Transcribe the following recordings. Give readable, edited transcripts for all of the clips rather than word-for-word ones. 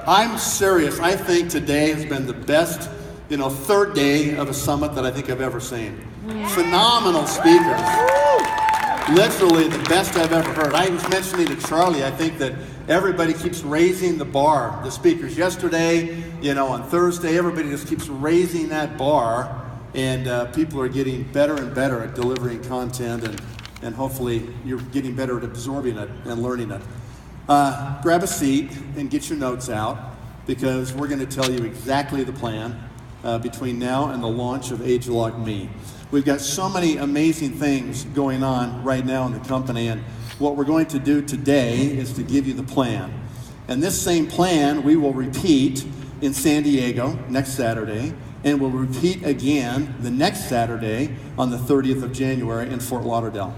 I'm serious. I think today has been the best, third day of a summit that I think I've ever seen. Phenomenal speakers. Literally the best I've ever heard. I was mentioning to Charlie, I think that everybody keeps raising the bar. The speakers yesterday, on Thursday, everybody just keeps raising that bar, and people are getting better and better at delivering content, and hopefully you're getting better at absorbing it and learning it. Grab a seat and get your notes out, because we're going to tell you exactly the plan between now and the launch of Ageloc Me. We've got so many amazing things going on right now in the company, and what we're going to do today is to give you the plan. And this same plan we will repeat in San Diego next Saturday, and we'll repeat again the next Saturday on the 30th of January in Fort Lauderdale.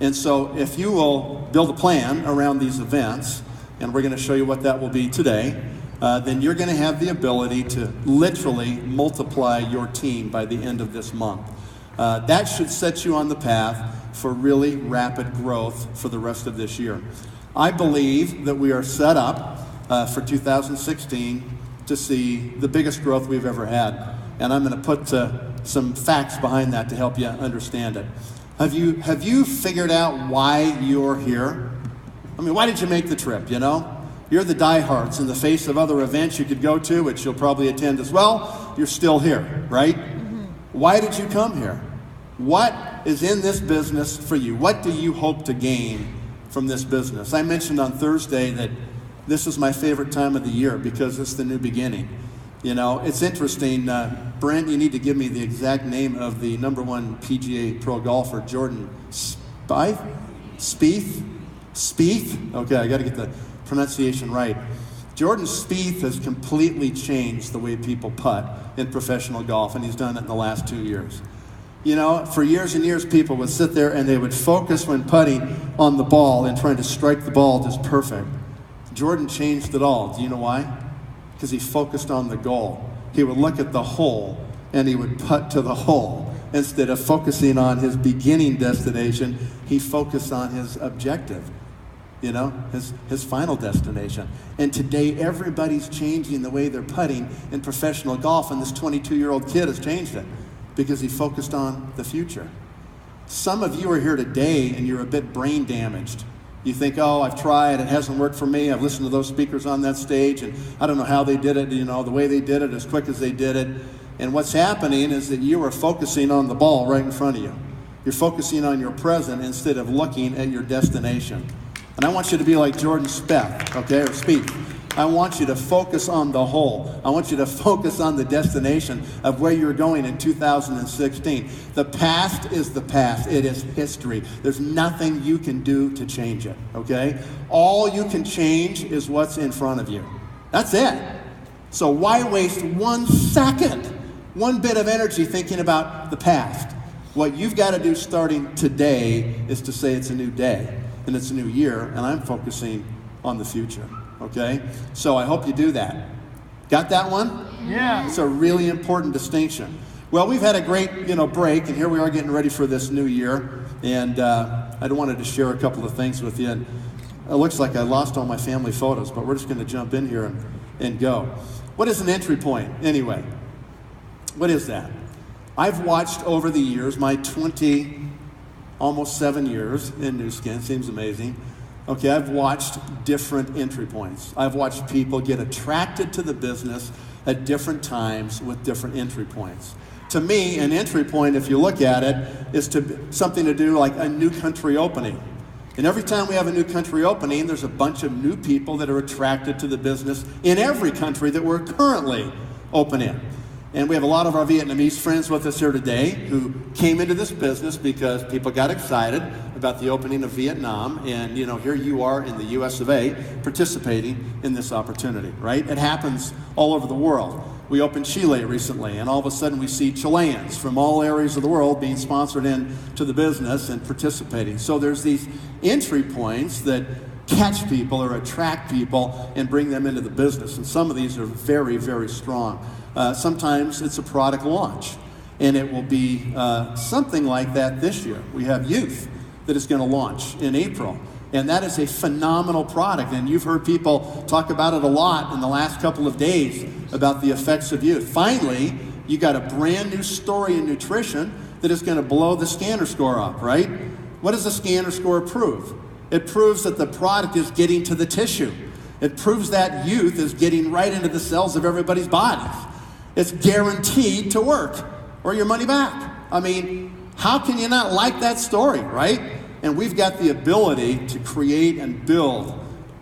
And so if you will build a plan around these events, and we're going to show you what that will be today, then you're going to have the ability to literally multiply your team by the end of this month. That should set you on the path for really rapid growth for the rest of this year. I believe that we are set up for 2016 to see the biggest growth we've ever had. And I'm going to put some facts behind that to help you understand it. Have you figured out why you're here? I mean, why did you make the trip, You're the diehards. In the face of other events you could go to, which you'll probably attend as well, you're still here, right? Why did you come here? What is in this business for you? What do you hope to gain from this business? I mentioned on Thursday that this is my favorite time of the year because it's the new beginning. It's interesting. Brent, you need to give me the exact name of the #1 PGA Pro golfer, Jordan Spieth? Spieth? Okay, I got to get the pronunciation right. Jordan Spieth has completely changed the way people putt in professional golf, and he's done it in the last 2 years. For years and years, people would sit there and they would focus when putting on the ball and trying to strike the ball just perfect. Jordan changed it all. Do you know why? Because he focused on the goal. He would look at the hole and he would putt to the hole. Instead of focusing on his beginning destination, he focused on his objective, his final destination. And today, everybody's changing the way they're putting in professional golf, and this 22-year-old kid has changed it because he focused on the future. Some of you are here today and you're a bit brain damaged. You think, oh, I've tried, it hasn't worked for me. I've listened to those speakers on that stage, and I don't know how they did it, the way they did it, as quick as they did it. And what's happening is that you are focusing on the ball right in front of you. You're focusing on your present instead of looking at your destination. And I want you to be like Jordan Spieth, okay, or Spieth. I want you to focus on the whole. I want you to focus on the destination of where you're going in 2016. The past is the past. It is history. There's nothing you can do to change it, okay? All you can change is what's in front of you. That's it. So why waste 1 second, one bit of energy thinking about the past? What you've got to do starting today is to say it's a new day and it's a new year, and I'm focusing on the future. Okay? So I hope you do that. Got that one? Yeah. It's a really important distinction. Well, we've had a great, break, and here we are getting ready for this new year. And I wanted to share a couple of things with you. And it looks like I lost all my family photos, but we're just going to jump in here and go. What is an entry point, anyway? What is that? I've watched over the years, my almost 7 years in Nu Skin, seems amazing. Okay, I've watched different entry points. I've watched people get attracted to the business at different times with different entry points. To me, an entry point, if you look at it, is something to do like a new country opening. And every time we have a new country opening, there's a bunch of new people that are attracted to the business in every country that we're currently open in. And we have a lot of our Vietnamese friends with us here today who came into this business because people got excited about the opening of Vietnam, and here you are in the US of A participating in this opportunity, right? It happens all over the world. We opened Chile recently, and all of a sudden we see Chileans from all areas of the world being sponsored into the business and participating. So there's these entry points that catch people or attract people and bring them into the business, and some of these are very, very strong. Sometimes it's a product launch, and it will be something like that this year. We have youth that is going to launch in April. And that is a phenomenal product. And you've heard people talk about it a lot in the last couple of days about the effects of youth. Finally, you got a brand new story in nutrition that is going to blow the scanner score up, right? What does the scanner score prove? It proves that the product is getting to the tissue. It proves that youth is getting right into the cells of everybody's bodies. It's guaranteed to work, or your money back. I mean, how can you not like that story, right? And we've got the ability to create and build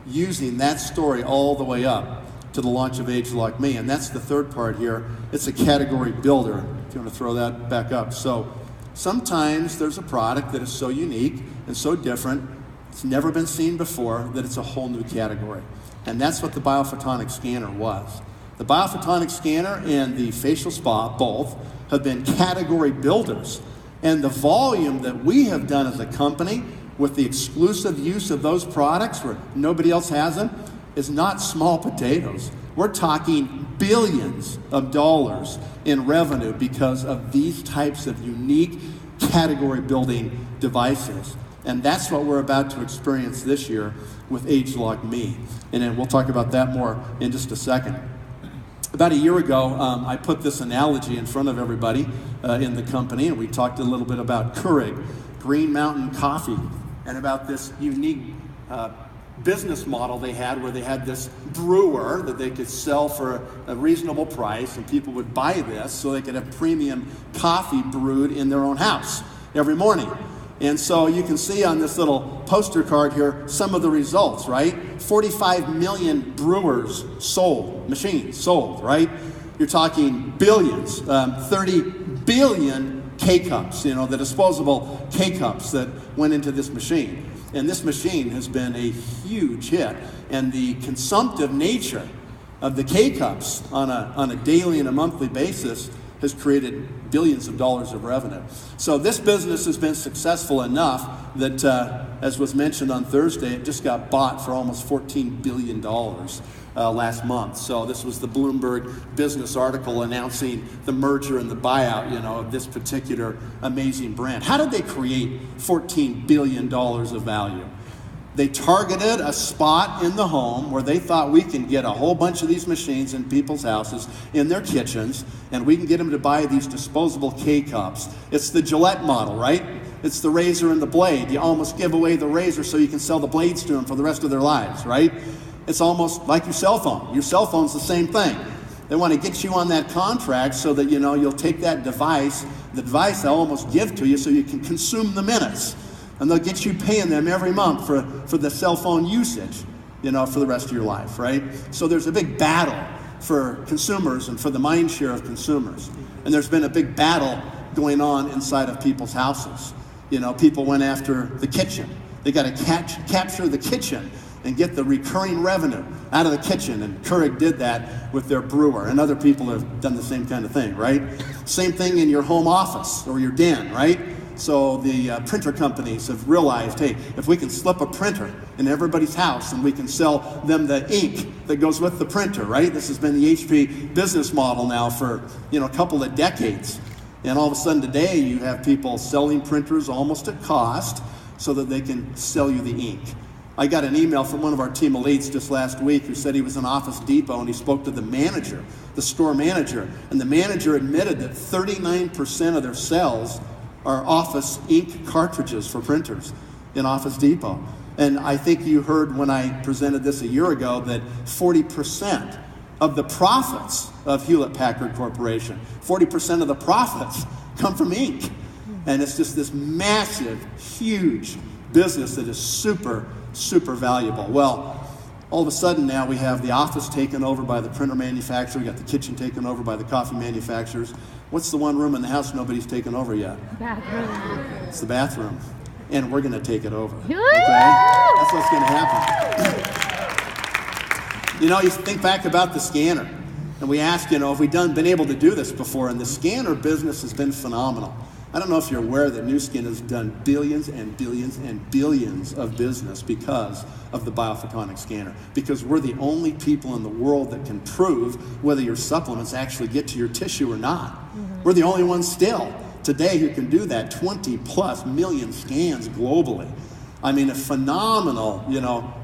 using that story all the way up to the launch of Ageloc Me. And that's the third part here. It's a category builder, if you want to throw that back up. So sometimes there's a product that is so unique and so different, it's never been seen before, that it's a whole new category. And that's what the biophotonic scanner was. The biophotonic scanner and the facial spa, both, have been category builders. And the volume that we have done as a company with the exclusive use of those products where nobody else has them is not small potatoes. We're talking billions of dollars in revenue because of these types of unique category building devices. And that's what we're about to experience this year with Ageloc Me. And then we'll talk about that more in just a second. About a year ago, I put this analogy in front of everybody in the company, and we talked a little bit about Keurig, Green Mountain Coffee, and about this unique business model they had where they had this brewer that they could sell for a reasonable price, and people would buy this so they could have premium coffee brewed in their own house every morning. And so you can see on this little poster card here some of the results, right? 45 million brewers sold, machines sold, right? You're talking billions, 30 billion K-Cups, you know, the disposable K-Cups that went into this machine. And this machine has been a huge hit. And the consumptive nature of the K-Cups on a daily and a monthly basis has created billions of dollars of revenue. So this business has been successful enough that, as was mentioned on Thursday, it just got bought for almost $14 billion last month. So this was the Bloomberg business article announcing the merger and the buyout, you know, of this particular amazing brand. How did they create $14 billion of value? They targeted a spot in the home where they thought we can get a whole bunch of these machines in people's houses, in their kitchens, and we can get them to buy these disposable K-Cups. It's the Gillette model, right? It's the razor and the blade. You almost give away the razor so you can sell the blades to them for the rest of their lives, right? It's almost like your cell phone. Your cell phone's the same thing. They want to get you on that contract so that, you know, you'll take that device, the device they'll almost give to you so you can consume the minutes. And they'll get you paying them every month for the cell phone usage, you know, for the rest of your life, right? So there's a big battle for consumers and for the mind share of consumers. And there's been a big battle going on inside of people's houses. You know, people went after the kitchen. They got to capture the kitchen and get the recurring revenue out of the kitchen. And Keurig did that with their brewer. And other people have done the same kind of thing, right? Same thing in your home office or your den, right? So the printer companies have realized, hey, if we can slip a printer in everybody's house and we can sell them the ink that goes with the printer, right? This has been the HP business model now for, you know, a couple of decades. And all of a sudden today you have people selling printers almost at cost so that they can sell you the ink. I got an email from one of our team of leads just last week who said he was in Office Depot and he spoke to the manager, the store manager, and the manager admitted that 39% of their sales are Office ink cartridges for printers in Office Depot. And I think you heard when I presented this a year ago that 40% of the profits of Hewlett-Packard Corporation, 40% of the profits come from ink. And it's just this massive, huge business that is super, super valuable. Well, all of a sudden now we have the office taken over by the printer manufacturer, we got the kitchen taken over by the coffee manufacturers. What's the one room in the house nobody's taken over yet? Bathroom. It's the bathroom. And we're gonna take it over, okay? That's what's gonna happen. You know, you think back about the scanner, and we ask, you know, have we been able to do this before? And the scanner business has been phenomenal. I don't know if you're aware that Nu Skin has done billions and billions and billions of business because of the biophotonic scanner. Because we're the only people in the world that can prove whether your supplements actually get to your tissue or not. Mm-hmm. We're the only ones still today who can do that, 20+ million scans globally. I mean, a phenomenal,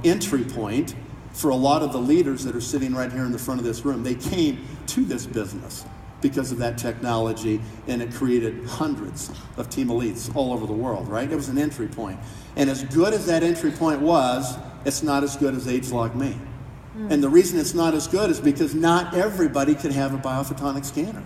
entry point for a lot of the leaders that are sitting right here in the front of this room. They came to this business because of that technology, and it created hundreds of team elites all over the world, right? It was an entry point. And as good as that entry point was, it's not as good as Ageloc Me. And the reason it's not as good is because not everybody can have a biophotonic scanner,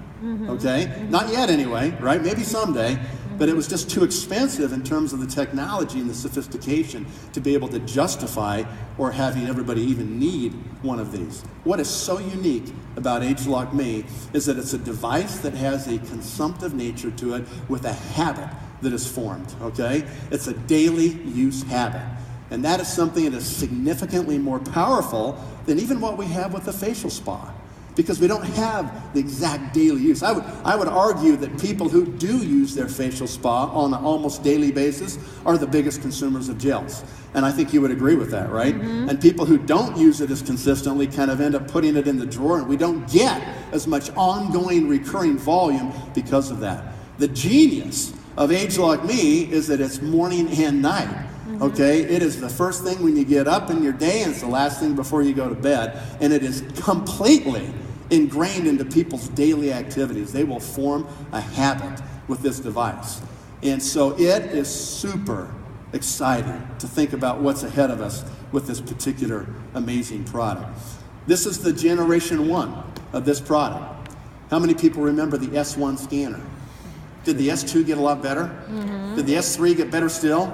okay? Not yet anyway, right? Maybe someday, but it was just too expensive in terms of the technology and the sophistication to be able to justify or having everybody even need one of these. What is so unique about Ageloc Me is that it's a device that has a consumptive nature to it with a habit that is formed, okay? It's a daily use habit. And that is something that is significantly more powerful than even what we have with the facial spa, because we don't have the exact daily use. I would argue that people who do use their facial spa on an almost daily basis are the biggest consumers of gels. And I think you would agree with that, right? And people who don't use it as consistently kind of end up putting it in the drawer, and we don't get as much ongoing recurring volume because of that. The genius of Ageloc Me is that it's morning and night. Okay, it is the first thing when you get up in your day, and it's the last thing before you go to bed, and it is completely ingrained into people's daily activities. They will form a habit with this device. And so it is super exciting to think about what's ahead of us with this particular amazing product. This is the generation 1 of this product. How many people remember the S1 scanner? Did the S2 get a lot better? Did the S3 get better still?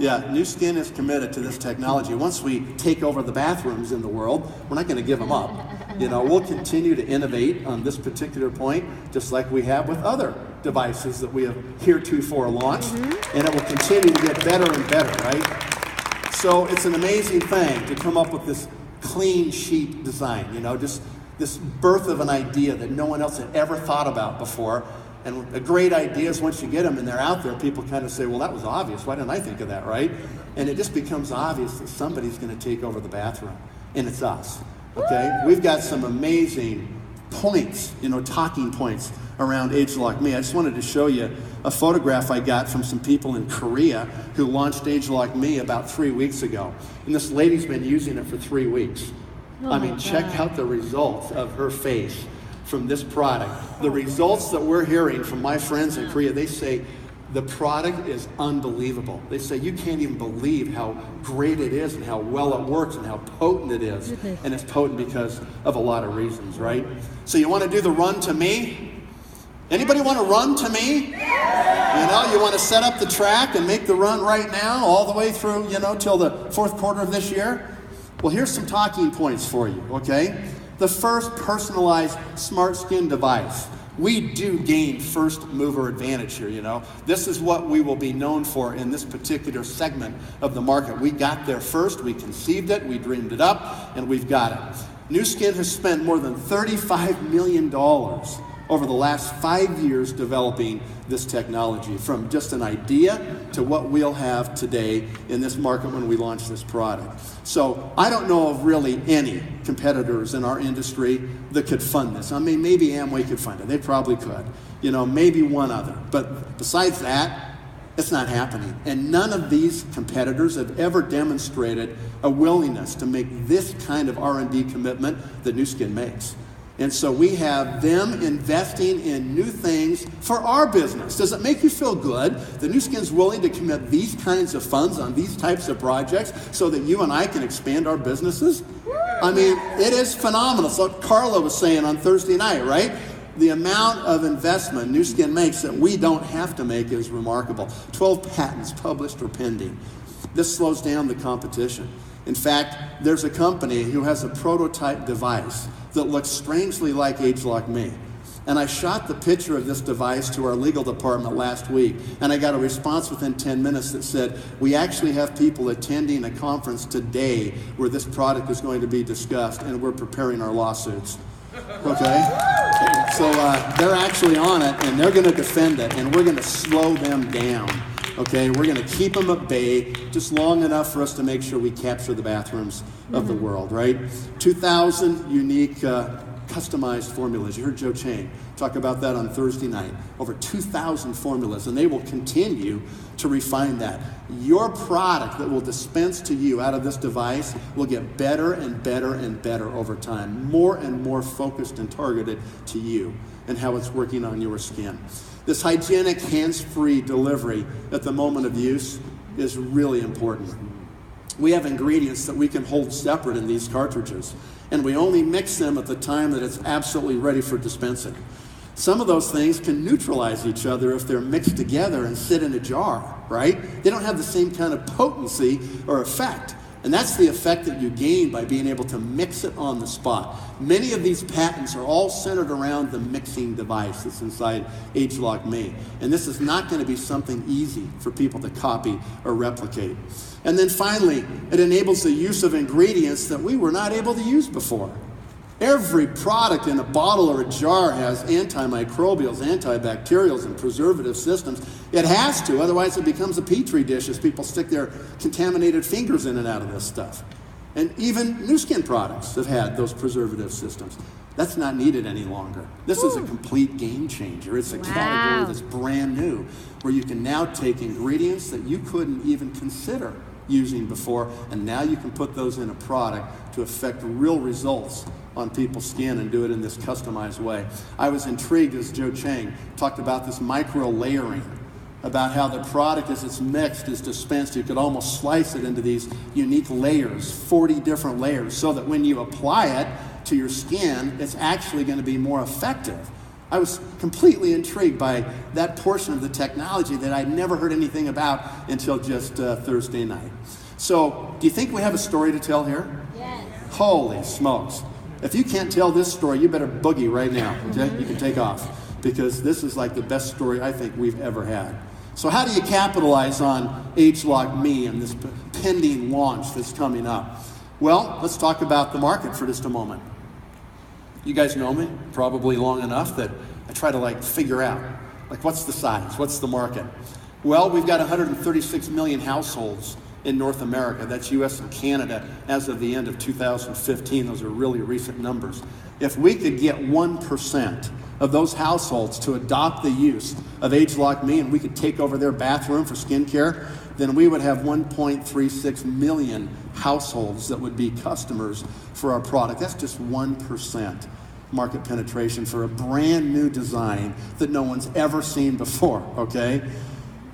Yeah, Nu Skin is committed to this technology. Once we take over the bathrooms in the world, we're not going to give them up. We'll continue to innovate on this particular point, just like we have with other devices that we have heretofore launched, and it will continue to get better and better, right? So it's an amazing thing to come up with this clean sheet design, just this birth of an idea that no one else had ever thought about before. And the great ideas, once you get them and they're out there, people kind of say, well, that was obvious. Why didn't I think of that, right? And it just becomes obvious that somebody's going to take over the bathroom, and it's us, okay? We've got some amazing points, talking points around Ageloc Me. I just wanted to show you a photograph I got from some people in Korea who launched Ageloc Me about 3 weeks ago. And this lady's been using it for 3 weeks. Check out the results of her face from this product. The results that we're hearing from my friends in Korea, they say the product is unbelievable. They say you can't even believe how great it is and how well it works and how potent it is. And it's potent because of a lot of reasons, right? So you want to do the run to me? Anybody want to run to me? You want to set up the track and make the run right now all the way through, till the fourth quarter of this year? Well, here's some talking points for you, okay? The first personalized smart skin device. We do gain first mover advantage here, This is what we will be known for in this particular segment of the market. We got there first, we conceived it, we dreamed it up, and we've got it. Nu Skin has spent more than $35 million over the last 5 years developing this technology, from just an idea to what we'll have today in this market when we launch this product. So I don't know of really any competitors in our industry that could fund this. Maybe Amway could fund it. They probably could. Maybe one other. But besides that, it's not happening. And none of these competitors have ever demonstrated a willingness to make this kind of R&D commitment that Nu Skin makes. And so we have them investing in new things for our business. Does it make you feel good that Nu Skin's willing to commit these kinds of funds on these types of projects so that you and I can expand our businesses? It is phenomenal. So Carla was saying on Thursday night, right? The amount of investment Nu Skin makes that we don't have to make is remarkable. 12 patents published or pending. This slows down the competition. In fact, there's a company who has a prototype device that looks strangely like Ageloc Me. And I shot the picture of this device to our legal department last week, and I got a response within 10 minutes that said, we actually have people attending a conference today where this product is going to be discussed, and we're preparing our lawsuits. Okay? So they're actually on it, and they're going to defend it, and we're going to slow them down. Okay, we're going to keep them at bay just long enough for us to make sure we capture the bathrooms of the world, right? 2,000 unique customized formulas. You heard Joe Chang talk about that on Thursday night. Over 2,000 formulas, and they will continue to refine that. Your product that will dispense to you out of this device will get better and better and better over time, more and more focused and targeted to you and how it's working on your skin. This hygienic, hands-free delivery at the moment of use is really important. We have ingredients that we can hold separate in these cartridges, and we only mix them at the time that it's absolutely ready for dispensing. Some of those things can neutralize each other if they're mixed together and sit in a jar, right? They don't have the same kind of potency or effect. And that's the effect that you gain by being able to mix it on the spot. Many of these patents are all centered around the mixing device that's inside Ageloc Me. And this is not going to be something easy for people to copy or replicate. And then finally, it enables the use of ingredients that we were not able to use before. Every product in a bottle or a jar has antimicrobials, antibacterials, and preservative systems. It has to, otherwise it becomes a petri dish as people stick their contaminated fingers in and out of this stuff. And even new skin products have had those preservative systems. That's not needed any longer. This is a complete game changer. It's a category that's brand new, where you can now take ingredients that you couldn't even consider using before, and now you can put those in a product to affect real results on people's skin and do it in this customized way. I was intrigued as Joe Chang talked about this micro layering, about how the product as it's mixed is dispensed. You could almost slice it into these unique layers, 40 different layers, so that when you apply it to your skin, it's actually going to be more effective. I was completely intrigued by that portion of the technology that I'd never heard anything about until just Thursday night. So, do you think we have a story to tell here? Yes. Holy smokes. If you can't tell this story, you better boogie right now, okay? You can take off, because this is like the best story I think we've ever had. So how do you capitalize on Ageloc Me and this pending launch that's coming up? Well, let's talk about the market for just a moment. You guys know me probably long enough that I try to figure out, what's the size? What's the market? Well, we've got 136 million households in North America. That's US and Canada as of the end of 2015. Those are really recent numbers. If we could get 1% of those households to adopt the use of Ageloc Me, and we could take over their bathroom for skincare, then we would have 1.36 million households that would be customers for our product. That's just 1% market penetration for a brand new design that no one's ever seen before, okay?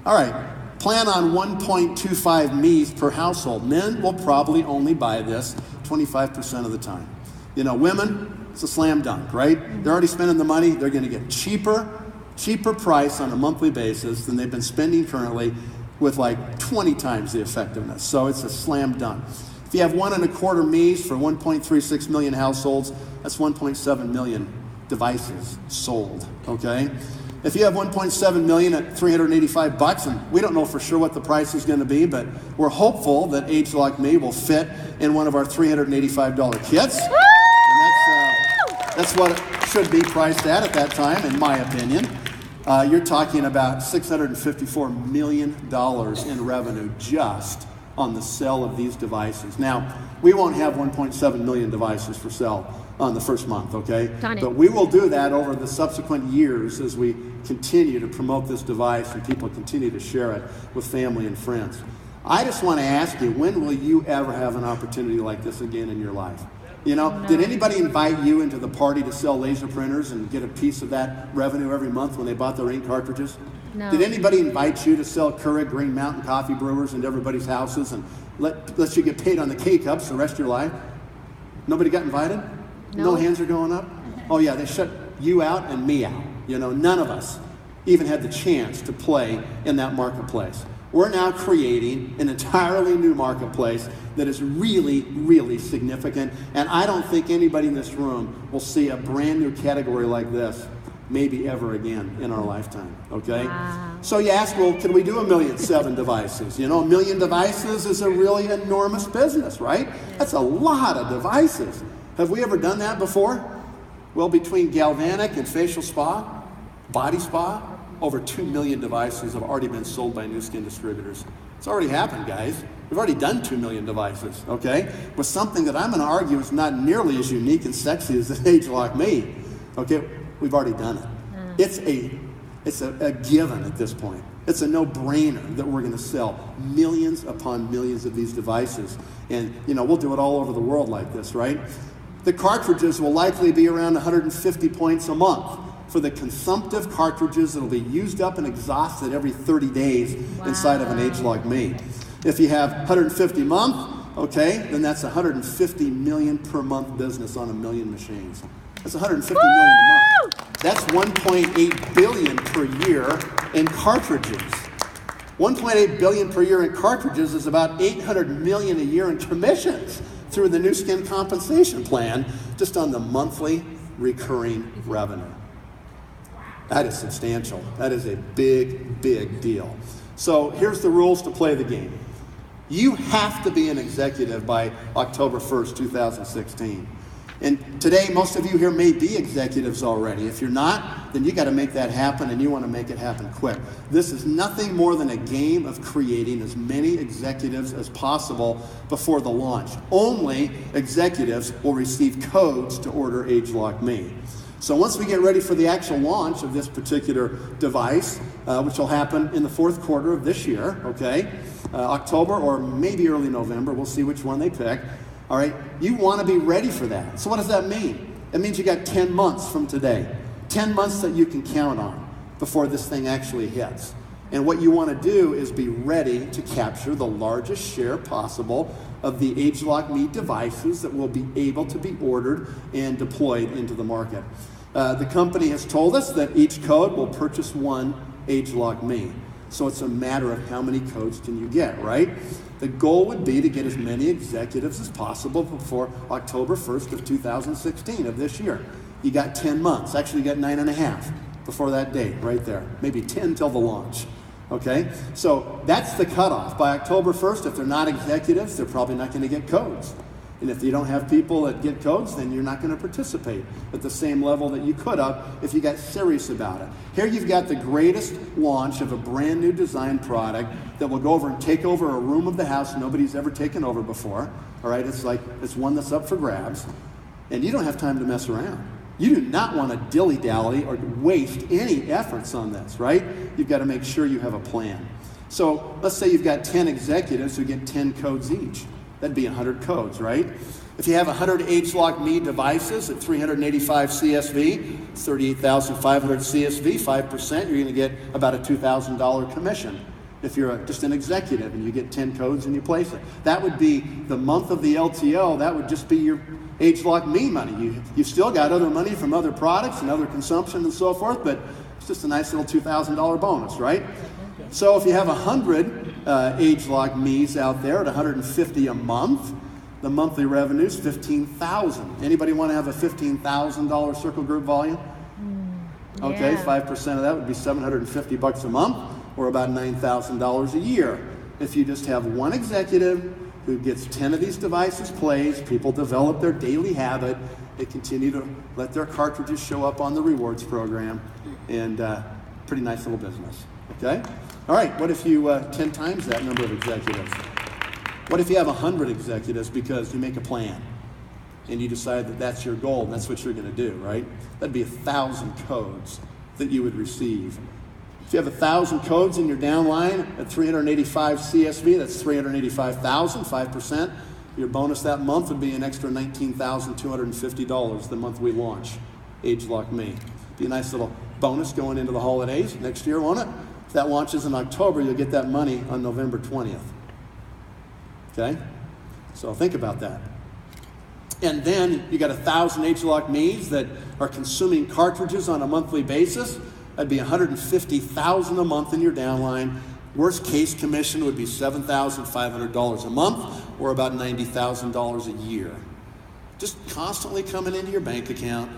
All right, plan on 1.25 Me's per household. Men will probably only buy this 25% of the time. You know, women, it's a slam dunk, right? They're already spending the money. They're going to get cheaper price on a monthly basis than they've been spending currently, with 20 times the effectiveness. So it's a slam dunk. If you have 1.25 Me's for 1.36 million households, that's 1.7 million devices sold, okay? If you have 1.7 million at $385, and we don't know for sure what the price is going to be, but we're hopeful that Ageloc Me will fit in one of our $385 kits. And that's what it should be priced at that time, in my opinion. You're talking about $654 million in revenue just on the sale of these devices. Now, we won't have 1.7 million devices for sale on the first month, okay? But we will do that over the subsequent years as we continue to promote this device and people continue to share it with family and friends. I just want to ask you, when will you ever have an opportunity like this again in your life? You know, did anybody invite you into the party to sell laser printers and get a piece of that revenue every month when they bought their ink cartridges? No. Did anybody invite you to sell Keurig Green Mountain coffee brewers into everybody's houses and let you get paid on the K-Cups the rest of your life? Nobody got invited? No hands are going up? Oh yeah, they shut you out and me out. You know, none of us even had the chance to play in that marketplace. We're now creating an entirely new marketplace that is really, really significant. And I don't think anybody in this room will see a brand new category like this maybe ever again in our lifetime, okay? Wow. So you ask, well, can we do 1.7 million devices? You know, 1 million devices is a really enormous business, right? That's a lot of devices. Have we ever done that before? Well, between galvanic and facial spa, body spa, over 2 million devices have already been sold by new skin distributors. It's already happened, guys. We've already done 2 million devices, okay? With something that I'm going to argue is not nearly as unique and sexy as an Ageloc Me, okay? We've already done it. It's a given at this point. It's a no-brainer that we're going to sell millions upon millions of these devices. And, we'll do it all over the world like this, right? The cartridges will likely be around 150 points a month. For the consumptive cartridges, it'll be used up and exhausted every 30 days inside of an Ageloc Me. If you have 150 a month, okay, then that's 150 million per month business on a million machines. That's 150 million a month. That's 1.8 billion per year in cartridges. 1.8 billion per year in cartridges is about 800 million a year in commissions through the new skin compensation plan, just on the monthly recurring revenue. That is substantial. That is a big, big deal. So here's the rules to play the game. You have to be an executive by October 1st, 2016. And today, most of you here may be executives already. If you're not, then you got to make that happen, and you want to make it happen quick. This is nothing more than a game of creating as many executives as possible before the launch. Only executives will receive codes to order Ageloc Me. So once we get ready for the actual launch of this particular device, which will happen in the fourth quarter of this year, okay? October or maybe early November, we'll see which one they pick. All right, you want to be ready for that. So what does that mean? It means you got 10 months from today. 10 months that you can count on before this thing actually hits. And what you want to do is be ready to capture the largest share possible of the Ageloc Me devices that will be able to be ordered and deployed into the market. The company has told us that each code will purchase one Ageloc Me. So it's a matter of how many codes can you get, right? The goal would be to get as many executives as possible before October 1st of 2016 of this year. You got 10 months. Actually, you got 9.5 before that date, right there. Maybe 10 till the launch. Okay? So that's the cutoff. By October 1st, if they're not executives, they're probably not going to get codes. And if you don't have people that get codes, then you're not going to participate at the same level that you could have if you got serious about it. Here you've got the greatest launch of a brand new design product that will go over and take over a room of the house nobody's ever taken over before. All right, it's one that's up for grabs. And you don't have time to mess around. You do not want to dilly-dally or waste any efforts on this, right? You've got to make sure you have a plan. So let's say you've got 10 executives who get 10 codes each. That'd be 100 codes, right? If you have 100 Ageloc Me devices at 385 CSV, 38,500 CSV, 5%, you're going to get about a $2,000 commission. If you're just an executive and you get 10 codes and you place it. That would be the month of the LTO. That would just be your Ageloc Me money. You've still got other money from other products and other consumption and so forth, but it's just a nice little $2,000 bonus, right? So if you have 100 Ageloc Me's out there at 150 a month, the monthly revenue is $15,000. Anybody want to have a $15,000 circle group volume? Okay, 5% of that would be $750 a month, or about $9,000 a year. If you just have one executive who gets 10 of these devices placed, people develop their daily habit, they continue to let their cartridges show up on the rewards program, and pretty nice little business, okay? All right, what if you 10 times that number of executives? What if you have 100 executives because you make a plan and you decide that that's your goal and that's what you're going to do, right? That'd be 1,000 codes that you would receive. If you have 1,000 codes in your downline at 385 CSV, that's 385,000, 5%. Your bonus that month would be an extra $19,250 the month we launch Ageloc Me. Be a nice little bonus going into the holidays next year, won't it? If that launches in October, you'll get that money on November 20th. Okay? So think about that. And then you got 1,000 Ageloc Me's that are consuming cartridges on a monthly basis. That'd be $150,000 a month in your downline. Worst case commission would be $7,500 a month, or about $90,000 a year. Just constantly coming into your bank account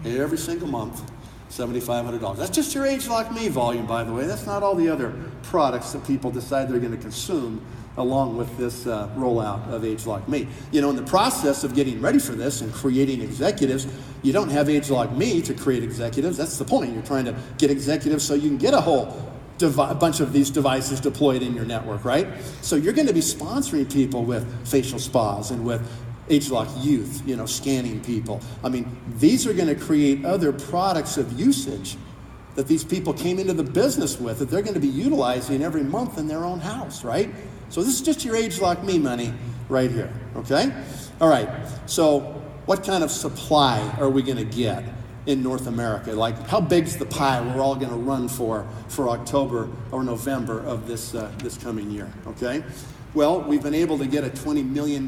every single month. $7,500. That's just your Ageloc Me volume, by the way. That's not all the other products that people decide they're going to consume along with this rollout of Ageloc Me. You know, in the process of getting ready for this and creating executives, you don't have Ageloc Me to create executives. That's the point. You're trying to get executives so you can get a whole a bunch of these devices deployed in your network, right? So you're going to be sponsoring people with facial spas and with Ageloc Youth, scanning people. I mean, these are going to create other products of usage that these people came into the business with that they're going to be utilizing every month in their own house, right? So this is just your Ageloc Me money right here, okay? All right, so what kind of supply are we going to get in North America? Like, how big's the pie we're all going to run for October or November of this coming year, okay? Well, we've been able to get a $20 million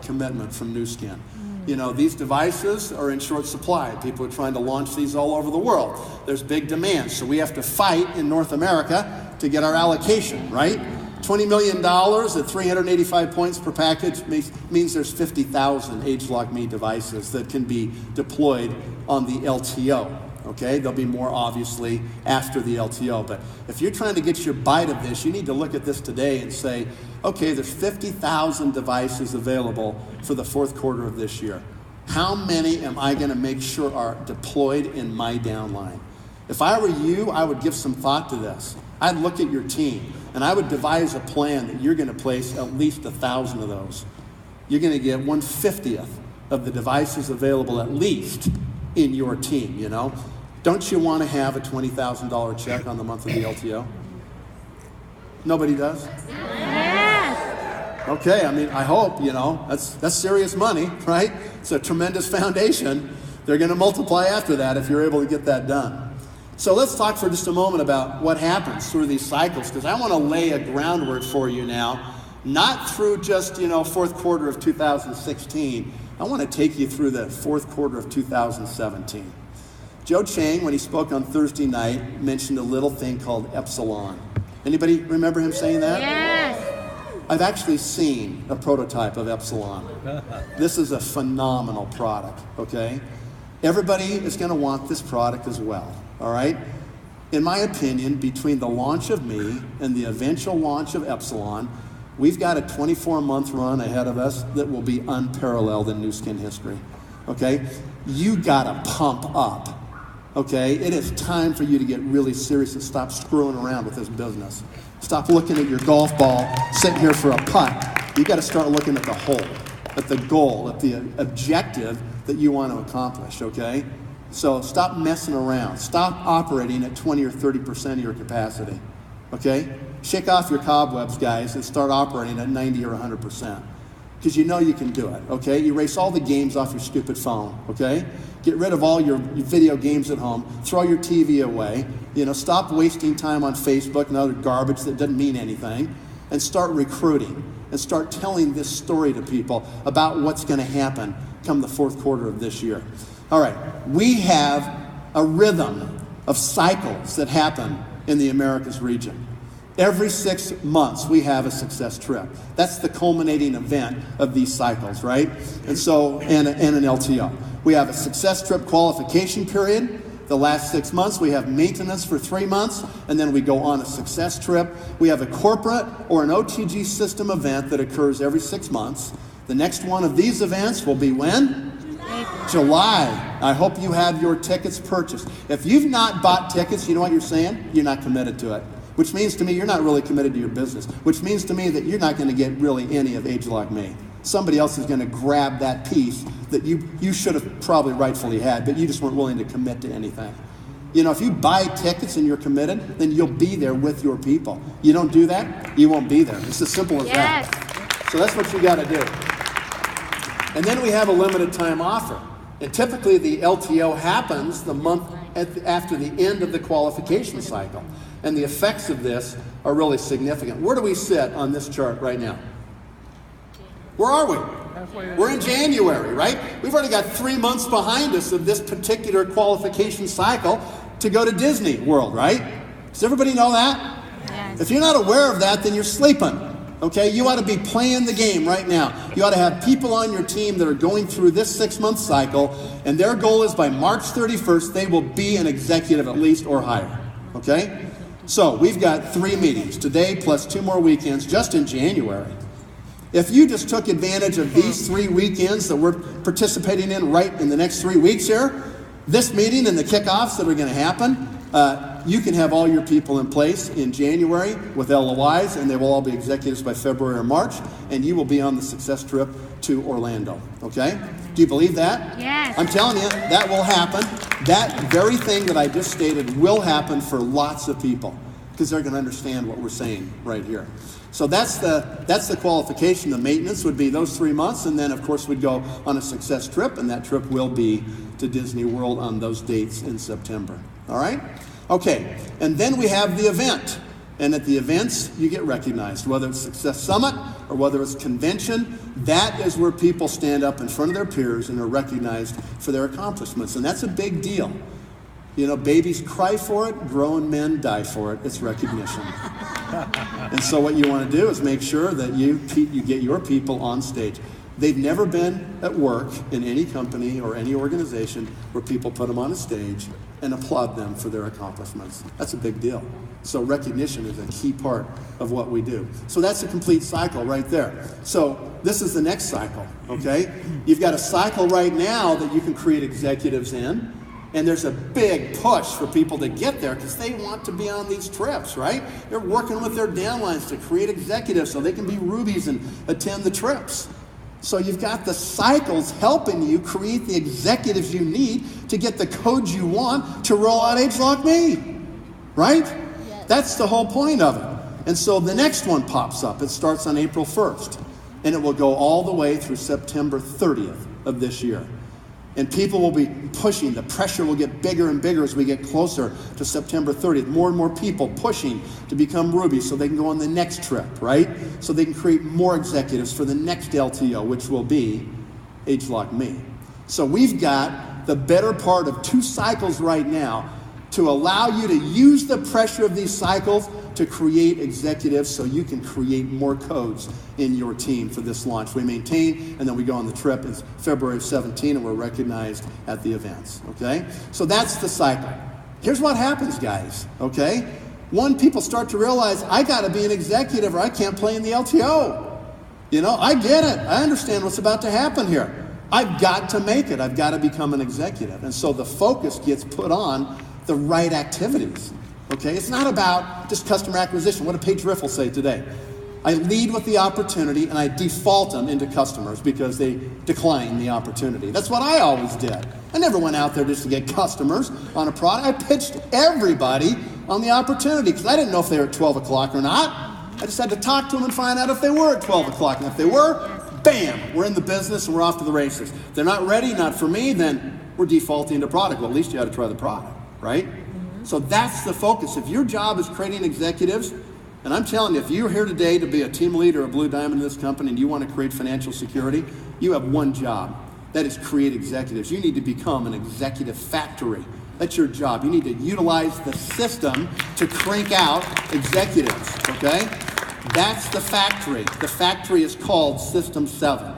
commitment from Nu Skin. These devices are in short supply. People are trying to launch these all over the world. There's big demand, so we have to fight in North America to get our allocation, right? $20 million at 385 points per package means there's 50,000 Ageloc Me devices that can be deployed on the LTO, okay? There'll be more, obviously, after the LTO. But if you're trying to get your bite of this, you need to look at this today and say, okay, there's 50,000 devices available for the fourth quarter of this year. How many am I going to make sure are deployed in my downline? If I were you, I would give some thought to this. I'd look at your team, and I would devise a plan that you're going to place at least 1,000 of those. You're going to get 1/50th of the devices available at least in your team, Don't you want to have a $20,000 check on the month of the LTO? Nobody does? Yes. Okay, I mean, I hope, that's serious money, right? It's a tremendous foundation. They're going to multiply after that if you're able to get that done. So let's talk for just a moment about what happens through these cycles, because I want to lay a groundwork for you now, not through just, fourth quarter of 2016. I want to take you through the fourth quarter of 2017. Joe Chang, when he spoke on Thursday night, mentioned a little thing called Epsilon. Anybody remember him saying that? Yes. I've actually seen a prototype of Epsilon. This is a phenomenal product, okay? Everybody is going to want this product as well, all right? In my opinion, between the launch of Me and the eventual launch of Epsilon, we've got a 24-month run ahead of us that will be unparalleled in Nu Skin history, okay? You got to pump up. Okay, it is time for you to get really serious and stop screwing around with this business. Stop looking at your golf ball, sitting here for a putt. You got to start looking at the hole, at the goal, at the objective that you want to accomplish, okay? So stop messing around. Stop operating at 20 or 30% of your capacity, okay? Shake off your cobwebs, guys, and start operating at 90 or 100%. Because you know you can do it, okay? Erase all the games off your stupid phone, okay? Get rid of all your video games at home. Throw your TV away. Stop wasting time on Facebook and other garbage that doesn't mean anything. And start recruiting. And start telling this story to people about what's going to happen come the fourth quarter of this year. All right, we have a rhythm of cycles that happen in the Americas region. Every 6 months, we have a success trip. That's the culminating event of these cycles, right? And an LTO. We have a success trip qualification period. The last 6 months, we have maintenance for 3 months, and then we go on a success trip. We have a corporate or an OTG system event that occurs every 6 months. The next one of these events will be when? July. I hope you have your tickets purchased. If you've not bought tickets, you know what you're saying? You're not committed to it. Which means to me you're not really committed to your business. Which means to me that you're not going to get really any of Ageloc Me. Somebody else is going to grab that piece that you should have probably rightfully had, but you just weren't willing to commit to anything. If you buy tickets and you're committed, then you'll be there with your people. You don't do that, you won't be there. It's as simple as that. So that's what you got to do. And then we have a limited time offer. And typically the LTO happens the month after the end of the qualification cycle. And the effects of this are really significant. Where do we sit on this chart right now? Where are we? We're in January, right? We've already got 3 months behind us of this particular qualification cycle to go to Disney World, right? Does everybody know that? Yes. If you're not aware of that, then you're sleeping. Okay, you ought to be playing the game right now. You ought to have people on your team that are going through this 6-month cycle, and their goal is by March 31st, they will be an executive at least or higher. Okay? So we've got 3 meetings today plus 2 more weekends just in January. If you just took advantage of these 3 weekends that we're participating in right in the next 3 weeks here, this meeting and the kickoffs that are going to happen, You can have all your people in place in January with LOIs, and they will all be executives by February or March, and you will be on the success trip to Orlando, okay? Do you believe that? Yes. I'm telling you, that will happen. That very thing that I just stated will happen for lots of people because they're going to understand what we're saying right here. So that's the qualification. The maintenance would be those 3 months, and then, of course, we'd go on a success trip, and that trip will be to Disney World on those dates in September. All right? Okay, and then we have the event. And at the events, you get recognized, whether it's Success Summit or whether it's convention. That is where people stand up in front of their peers and are recognized for their accomplishments. And that's a big deal. You know, babies cry for it, grown men die for it. It's recognition. And so what you want to do is make sure that you get your people on stage. They've never been at work in any company or any organization where people put them on a stage and applaud them for their accomplishments. That's a big deal. So recognition is a key part of what we do. So that's a complete cycle right there. So this is the next cycle, okay? You've got a cycle right now that you can create executives in, and there's a big push for people to get there because they want to be on these trips, right? They're working with their downlines to create executives so they can be rubies and attend the trips. So you've got the cycles helping you create the executives you need to get the codes you want to roll out Ageloc Me, right? Yes. That's the whole point of it. And so the next one pops up. It starts on April 1st, and it will go all the way through September 30th of this year. And people will be pushing. The pressure will get bigger and bigger as we get closer to September 30th. More and more people pushing to become rubies so they can go on the next trip, right? So they can create more executives for the next LTO, which will be Ageloc Me. So we've got the better part of 2 cycles right now to allow you to use the pressure of these cycles to create executives so you can create more codes in your team for this launch. We maintain, and then we go on the trip. It's February of 17, and we're recognized at the events, okay? So that's the cycle. Here's what happens, guys, okay? One, people start to realize, I got to be an executive or I can't play in the LTO. You know, I get it. I understand what's about to happen here. I've got to make it. I've got to become an executive. And so the focus gets put on the right activities. Okay, it's not about just customer acquisition. What did Paige Riffle say today? I lead with the opportunity and I default them into customers because they decline the opportunity. That's what I always did. I never went out there just to get customers on a product. I pitched everybody on the opportunity because I didn't know if they were at 12 o'clock or not. I just had to talk to them and find out if they were at 12 o'clock. And if they were, bam, we're in the business and we're off to the races. If they're not ready, not for me, then we're defaulting to product. Well, at least you ought to try the product, right? So that's the focus. If your job is creating executives, and I'm telling you, if you're here today to be a team leader, a blue diamond in this company, and you want to create financial security, you have one job. That is create executives. You need to become an executive factory. That's your job. You need to utilize the system to crank out executives, okay? That's the factory. The factory is called System 7.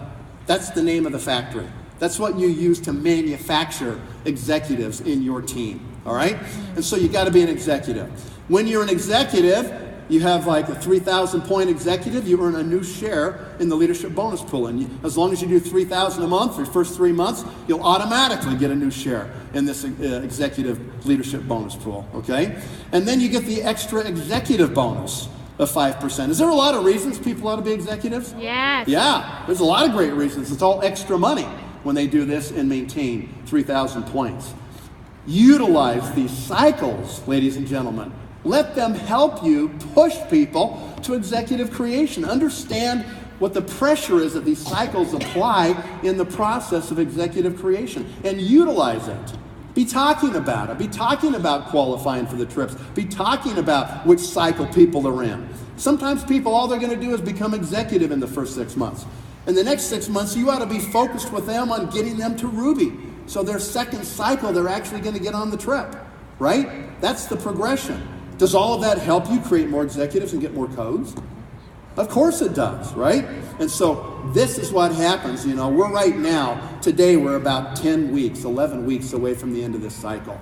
That's the name of the factory. That's what you use to manufacture executives in your team. All right? And so you got to be an executive. When you're an executive, you have like a 3,000 point executive, you earn a new share in the leadership bonus pool. And as long as you do 3,000 a month for your first 3 months, you'll automatically get a new share in this executive leadership bonus pool. Okay? And then you get the extra executive bonus of 5%. Is there a lot of reasons people ought to be executives? Yes. Yeah, there's a lot of great reasons. It's all extra money when they do this and maintain 3,000 points. Utilize these cycles, ladies and gentlemen. Let them help you push people to executive creation. Understand what the pressure is that these cycles apply in the process of executive creation and utilize it. Be talking about it. Be talking about qualifying for the trips. Be talking about which cycle people are in. Sometimes people, all they're going to do is become executive in the first 6 months. In the next 6 months, you ought to be focused with them on getting them to Ruby. So their second cycle, they're actually going to get on the trip, right? That's the progression. Does all of that help you create more executives and get more codes? Of course it does, right? And so this is what happens. You know, we're right now, today we're about 10 weeks, 11 weeks away from the end of this cycle.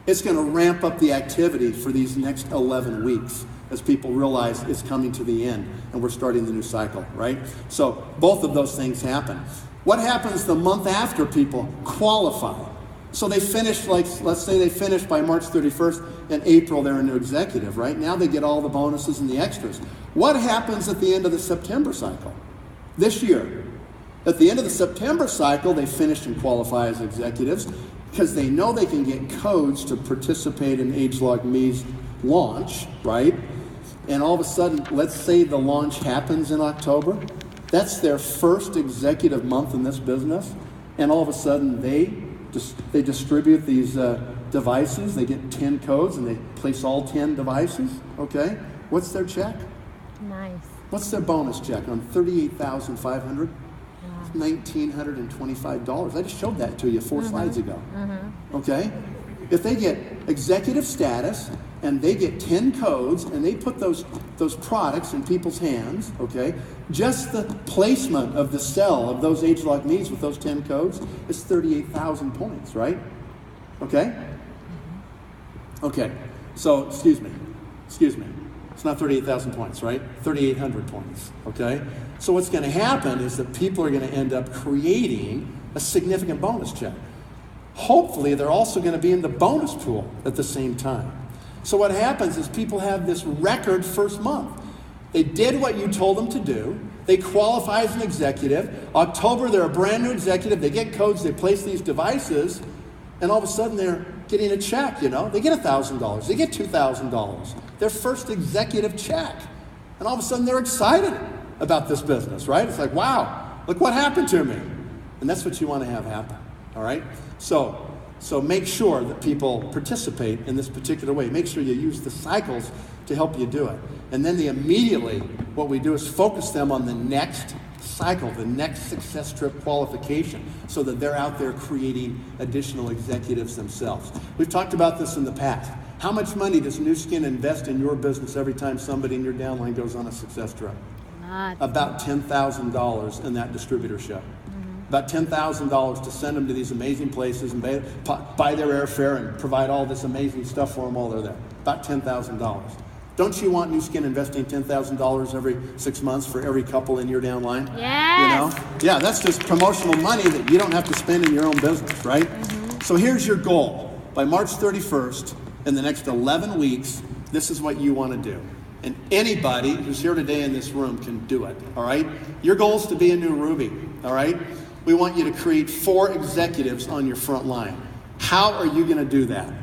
It's going to ramp up the activity for these next 11 weeks as people realize it's coming to the end and we're starting the new cycle, right? So both of those things happen. What happens the month after people qualify? So they finish, like, let's say they finish by March 31st. In April, they're a new executive, right? Now they get all the bonuses and the extras. What happens at the end of the September cycle? This year, at the end of the September cycle, they finish and qualify as executives because they know they can get codes to participate in Ageloc Me's launch, right? And all of a sudden, let's say the launch happens in October. That's their first executive month in this business. And all of a sudden, they distribute these devices. They get 10 codes and they place all 10 devices, okay? What's their check? Nice. What's their bonus check on $38,500? $1,925. I just showed that to you 4 slides ago. Okay? If they get executive status and they get 10 codes and they put those products in people's hands, okay, just the placement of the cell of those Ageloc Me's with those 10 codes is 38,000 points, right? Okay? Okay. So, excuse me. It's not 38,000 points, right? 3,800 points, okay? So what's going to happen is that people are going to end up creating a significant bonus check. Hopefully, they're also going to be in the bonus pool at the same time. So what happens is people have this record first month. They did what you told them to do. They qualify as an executive. October, they're a brand new executive. They get codes, they place these devices, and all of a sudden they're getting a check, you know? They get $1,000. They get $2,000. Their first executive check. And all of a sudden they're excited about this business, right? It's like, wow, look what happened to me. And that's what you want to have happen, all right? So make sure that people participate in this particular way. Make sure you use the cycles to help you do it. And then immediately, what we do is focus them on the next cycle, the next success trip qualification, so that they're out there creating additional executives themselves. We've talked about this in the past. How much money does Nu Skin invest in your business every time somebody in your downline goes on a success trip? About $10,000 in that distributorship. About $10,000 to send them to these amazing places and buy their airfare and provide all this amazing stuff for them while they're there. About $10,000. Don't you want Nu Skin investing $10,000 every 6 months for every couple in your downline? Yes. You know? Yeah, that's just promotional money that you don't have to spend in your own business, right? So here's your goal. By March 31st, in the next 11 weeks, this is what you want to do. And anybody who's here today in this room can do it, all right? Your goal is to be a new Ruby, all right? We want you to create 4 executives on your front line. How are you going to do that?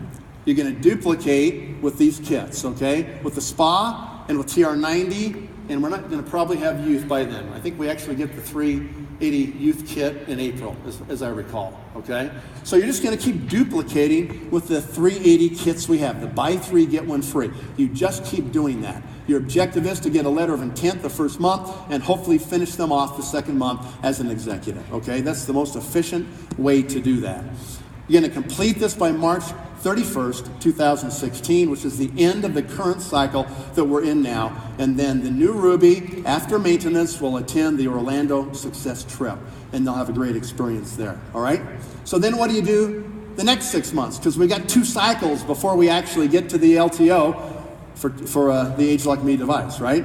You're going to duplicate with these kits, okay? With the spa and with TR90, and we're not going to probably have youth by then. I think we actually get the 380 youth kit in April, as I recall, okay? So you're just going to keep duplicating with the 380 kits we have, the buy 3, get 1 free. You just keep doing that. Your objective is to get a letter of intent the first month and hopefully finish them off the second month as an executive, okay? That's the most efficient way to do that. You're going to complete this by March 31st, 2016, which is the end of the current cycle that we're in now. And then the new Ruby, after maintenance, will attend the Orlando Success Trip, and they'll have a great experience there, all right? So then what do you do the next 6 months? Because we got 2 cycles before we actually get to the LTO for the Ageloc Me device, right?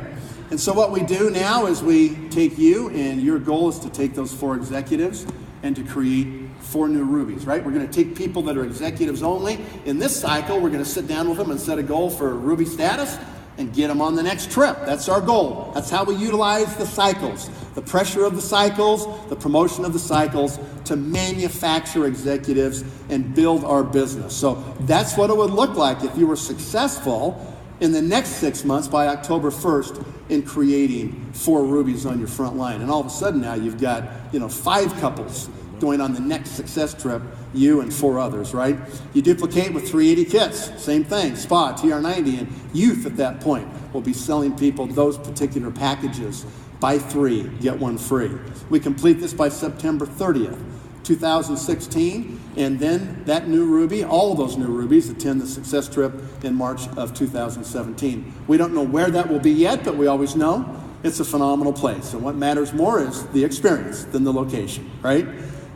And so what we do now is we take you, and your goal is to take those 4 executives and to create 4 new Rubies, right? We're going to take people that are executives only. In this cycle, we're going to sit down with them and set a goal for Ruby status and get them on the next trip. That's our goal. That's how we utilize the cycles, the pressure of the cycles, the promotion of the cycles to manufacture executives and build our business. So that's what it would look like if you were successful in the next 6 months by October 1st in creating 4 Rubies on your front line. And all of a sudden now you've got, 5 couples going on the next success trip, you and 4 others, right? You duplicate with 380 kits, same thing, spa, TR90, and youth at that point will be selling people those particular packages. Buy 3, get 1 free. We complete this by September 30th, 2016, and then that new Ruby, all of those new Rubies attend the success trip in March of 2017. We don't know where that will be yet, but we always know it's a phenomenal place. And what matters more is the experience than the location, right?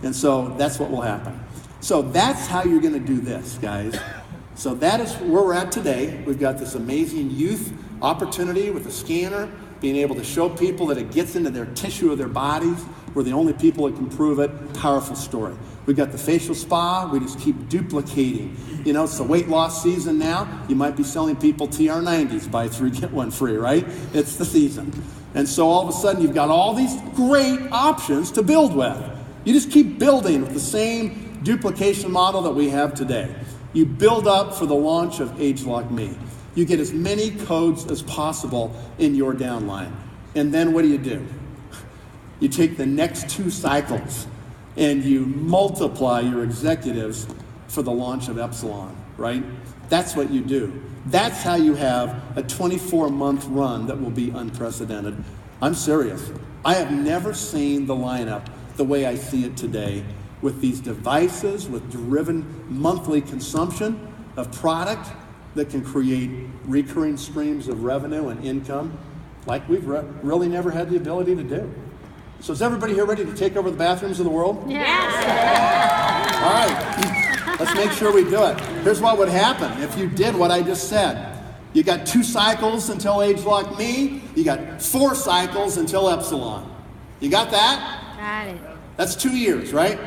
And so that's what will happen. So that's how you're going to do this, guys. So that is where we're at today. We've got this amazing youth opportunity with a scanner, being able to show people that it gets into their tissue of their bodies. We're the only people that can prove it. Powerful story. We've got the facial spa. We just keep duplicating. You know, it's the weight loss season now. You might be selling people TR90s, buy 3, get 1 free, right? It's the season. And so all of a sudden you've got all these great options to build with. You just keep building with the same duplication model that we have today. You build up for the launch of Ageloc Me. You get as many codes as possible in your downline. And then what do? You take the next 2 cycles and you multiply your executives for the launch of Epsilon, right? That's what you do. That's how you have a 24-month run that will be unprecedented. I'm serious. I have never seen the lineup the way I see it today, with these devices, with driven monthly consumption of product that can create recurring streams of revenue and income like we've really never had the ability to do. So is everybody here ready to take over the bathrooms of the world? Yes. All right, let's make sure we do it. Here's what would happen if you did what I just said. You got 2 cycles until Ageloc Me. You got 4 cycles until Epsilon. You got that? Got it. That's 2 years, right?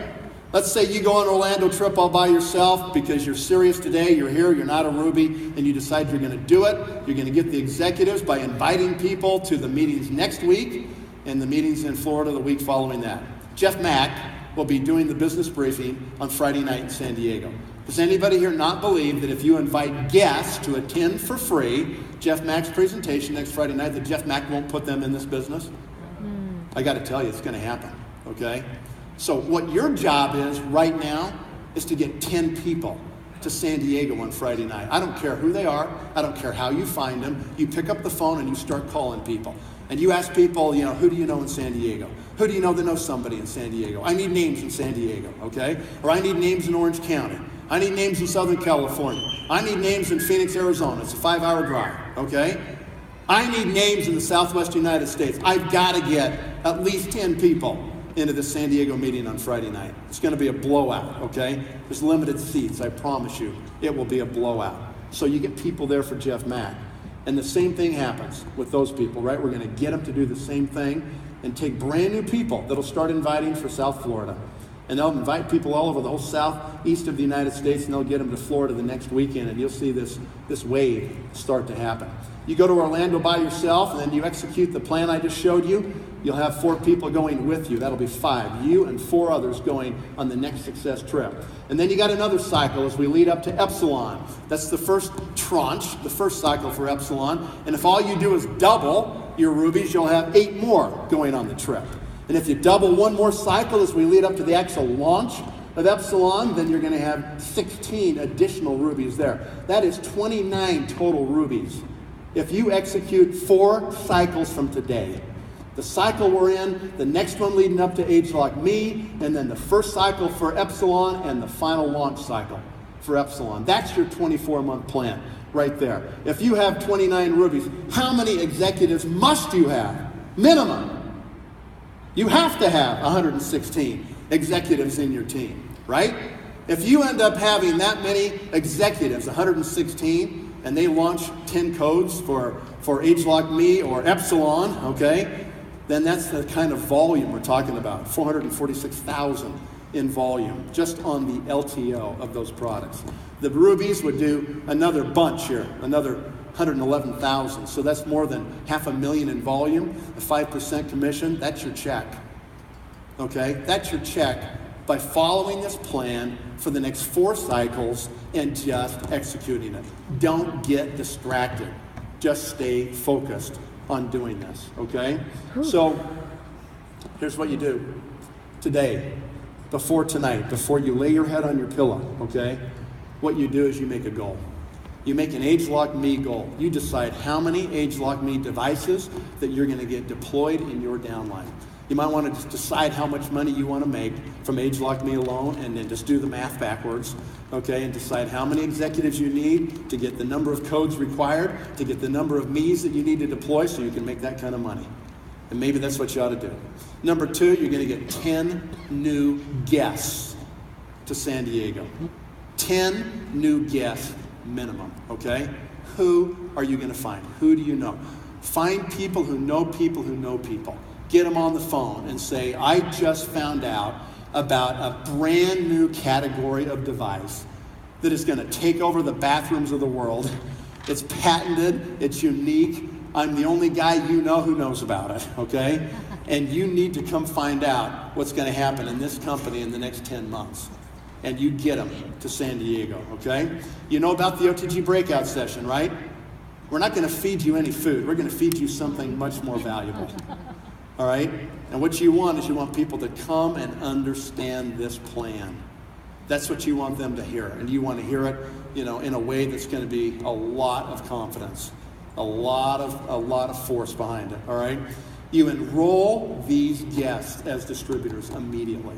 Let's say you go on an Orlando trip all by yourself because you're serious today, you're here, you're not a Ruby, and you decide you're going to do it. You're going to get the executives by inviting people to the meetings next week and the meetings in Florida the week following that. Jeff Mack will be doing the business briefing on Friday night in San Diego. Does anybody here not believe that if you invite guests to attend for free Jeff Mack's presentation next Friday night, that Jeff Mack won't put them in this business? I got to tell you, it's going to happen, okay? So what your job is right now is to get 10 people to San Diego on Friday night. I don't care who they are. I don't care how you find them. You pick up the phone and you start calling people. And you ask people, you know, who do you know in San Diego? Who do you know that knows somebody in San Diego? I need names in San Diego, okay? Or I need names in Orange County. I need names in Southern California. I need names in Phoenix, Arizona. It's a 5-hour drive, okay? I need names in the Southwest United States. I've got to get at least 10 people into the San Diego meeting on Friday night. It's going to be a blowout, okay? There's limited seats, I promise you. It will be a blowout. So you get people there for Jeff Mack. And the same thing happens with those people, right? We're going to get them to do the same thing and take brand new people that'll start inviting for South Florida. And they'll invite people all over the whole southeast of the United States, and they'll get them to Florida the next weekend, and you'll see this wave start to happen. You go to Orlando by yourself, and then you execute the plan I just showed you. You'll have 4 people going with you. That'll be 5. You and 4 others going on the next success trip. And then you got another cycle as we lead up to Epsilon. That's the first tranche, the first cycle for Epsilon. And if all you do is double your rubies, you'll have 8 more going on the trip. And if you double 1 more cycle as we lead up to the actual launch of Epsilon, then you're going to have 16 additional rubies there. That is 29 total rubies. If you execute 4 cycles from today, the cycle we're in, the next one leading up to Ageloc Me, and then the first cycle for Epsilon, and the final launch cycle for Epsilon. That's your 24-month plan right there. If you have 29 rubies, how many executives must you have? Minimum. You have to have 116 executives in your team, right? If you end up having that many executives, 116, and they launch 10 codes for Ageloc Me or Epsilon, okay, then that's the kind of volume we're talking about, 446,000 in volume, just on the LTO of those products. The rubies would do another bunch here, another 111,000. So that's more than 500,000 in volume, a 5% commission. That's your check. Okay? That's your check by following this plan for the next 4 cycles and just executing it. Don't get distracted. Just stay focused on doing this. Okay? So here's what you do today, before tonight, before you lay your head on your pillow. Okay? What you do is you make a goal. You make an Ageloc Me goal. You decide how many Ageloc Me devices that you're going to get deployed in your downline. You might want to just decide how much money you want to make from Ageloc Me alone, and then just do the math backwards, okay, and decide how many executives you need to get the number of codes required, to get the number of Me's that you need to deploy so you can make that kind of money. And maybe that's what you ought to do. Number 2, you're going to get 10 new guests to San Diego. 10 new guests minimum, okay? Who are you going to find? Who do you know? Find people who know people who know people. Get them on the phone and say, I just found out about a brand new category of device that is going to take over the bathrooms of the world. It's patented, it's unique. I'm the only guy you know who knows about it, okay? And you need to come find out what's going to happen in this company in the next 10 months. And you get them to San Diego, okay? You know about the OTG breakout session, right? We're not going to feed you any food. We're going to feed you something much more valuable, all right? And what you want is you want people to come and understand this plan. That's what you want them to hear. And you want to hear it, in a way that's going to be a lot of confidence, a lot of force behind it, all right? You enroll these guests as distributors immediately.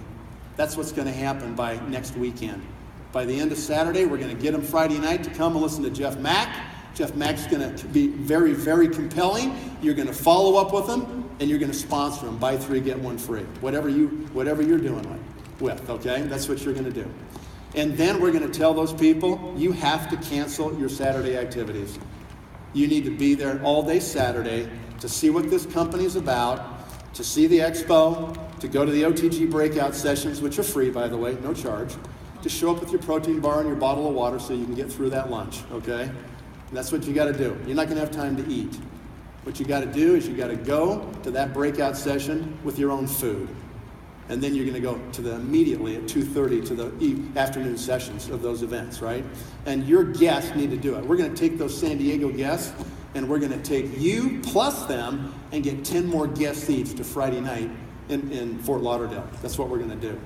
That's what's going to happen by next weekend. By the end of Saturday, we're going to get them Friday night to come and listen to Jeff Mack. Jeff Mack's going to be very, very compelling. You're going to follow up with them, and you're going to sponsor them. Buy 3, get 1 free. Whatever you're doing with, okay? That's what you're going to do. And then we're going to tell those people, you have to cancel your Saturday activities. You need to be there all day Saturday to see what this company is about, to see the expo, to go to the OTG breakout sessions, which are free, by the way, no charge, to show up with your protein bar and your bottle of water so you can get through that lunch, okay? And that's what you got to do. You're not going to have time to eat. What you got to do is you got to go to that breakout session with your own food. And then you're going to go to immediately at 2:30 to the afternoon sessions of those events, right? And your guests need to do it. We're going to take those San Diego guests, and we're going to take you plus them and get 10 more guest seats to Friday night in Fort Lauderdale. That's what we're going to do,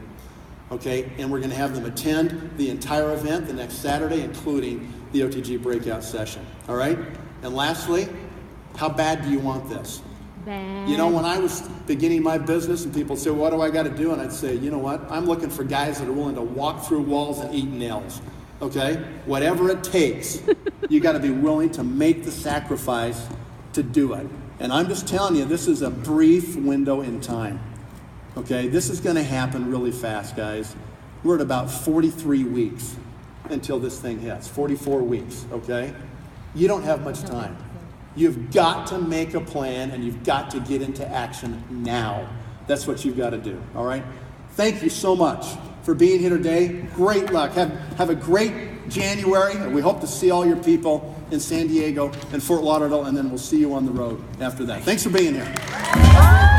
okay? And we're going to have them attend the entire event the next Saturday, including the OTG breakout session, all right? And lastly, how bad do you want this? Bad. When I was beginning my business and people say, what do I got to do? And I'd say, you know what? I'm looking for guys that are willing to walk through walls and eat nails, okay? Whatever it takes, you got to be willing to make the sacrifice to do it. And I'm just telling you, this is a brief window in time, okay? This is going to happen really fast, guys. We're at about 43 weeks until this thing hits, 44 weeks, okay? You don't have much time. You've got to make a plan, and you've got to get into action now. That's what you've got to do, all right? Thank you so much for being here today. Great luck. Have a great January, and we hope to see all your people in San Diego and Fort Lauderdale, and then we'll see you on the road after that. Thanks for being here.